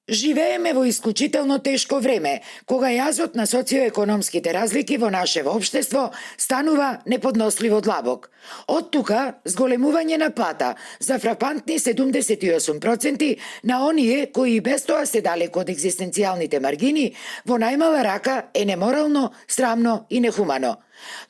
Живееме во исклучително тешко време, кога јазот на социоекономските разлики во нашево општество станува неподносливо длабок. Од тука, зголемување на плата за фрапантни 78% на оние кои и без тоа се далеко од екзистенцијалните маргини, во најмала рака е неморално, срамно и нехумано.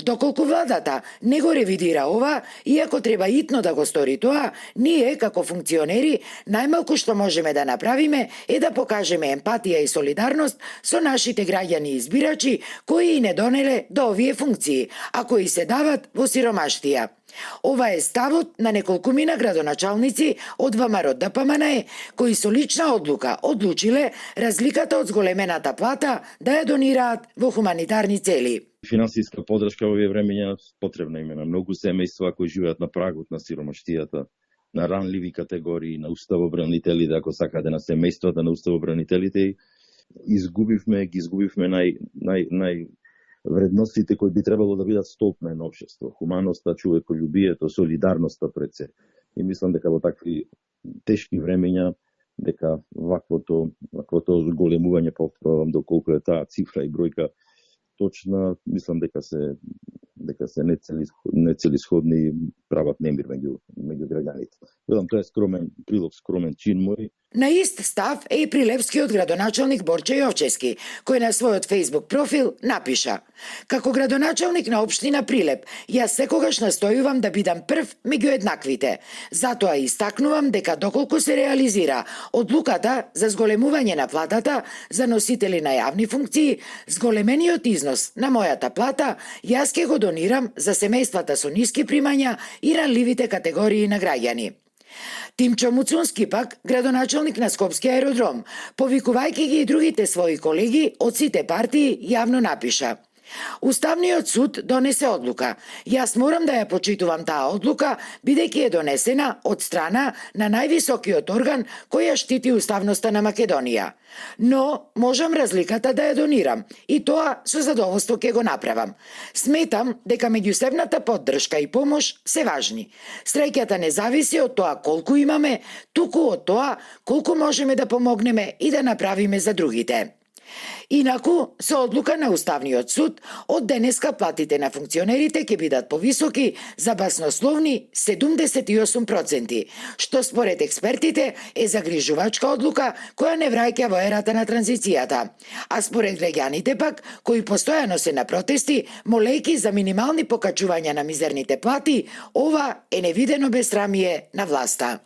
Доколку владата не го ревидира ова, иако треба итно да го стори тоа, ние, како функционери, најмалку што можеме да направиме е да покажеме емпатија и солидарност со нашите граѓани и избирачи кои и не донеле до овие функции, а кои се дават во сиромаштија. Ова е ставот на неколкумина градоначалници од ВМРО ДПМНЕ, кои со лична одлука одлучиле разликата од зголемената плата да ја донираат во хуманитарни цели. Финансиска поддршка во овие времења потребна им е на многу семејства кои живеат на прагот на сиромаштијата, на ранливи категории, на уставобранителите, ако сакате на семејствата на уставобранителите, ги изгубивме вредностите кои би требало да бидат столб на едно општество. Хуманоста, човеколюбието, солидарноста пред се. И мислам дека во такви тешки времења, дека ваквото зголемување, повторувам доколку е таа цифра и бројка точна, мислам дека се нецелисходни прават немир меѓу граѓаните. Тоа е скромен прилог, скромен чин мој. На ист став е и прилепскиот градоначалник Борче Јовчевски, кој на својот Facebook профил напиша: "Како градоначалник на општина Прилеп, јас секогаш настојувам да бидам прв меѓу еднаквите. Затоа истакнувам дека доколку се реализира одлуката за зголемување на платата за носители на јавни функции, зголемениот износ на мојата плата јас ќе го донирам за семејствата со ниски примања и ранливите категории на граѓани." Тимчо Муцунски пак, градоначалник на Скопски аеродром, повикувајќи ги и другите своји колеги од сите партии, јавно напиша: "Уставниот суд донесе одлука. Јас морам да ја почитувам таа одлука, бидејќи е донесена од страна на највисокиот орган кој ја штити уставноста на Македонија. Но можам разликата да ја донирам и тоа со задоволство ќе го направам. Сметам дека меѓусебната поддршка и помош се важни. Среќата не зависи од тоа колку имаме, туку од тоа колку можеме да помогнеме и да направиме за другите." Инаку, со одлука на Уставниот суд, од денеска платите на функционерите ќе бидат повисоки за баснословни 78%, што според експертите е загрижувачка одлука која не враќа во ерата на транзицијата. А според граѓаните пак, кои постојано се на протести, молејки за минимални покачувања на мизерните плати, ова е невидено бесрамие на власта.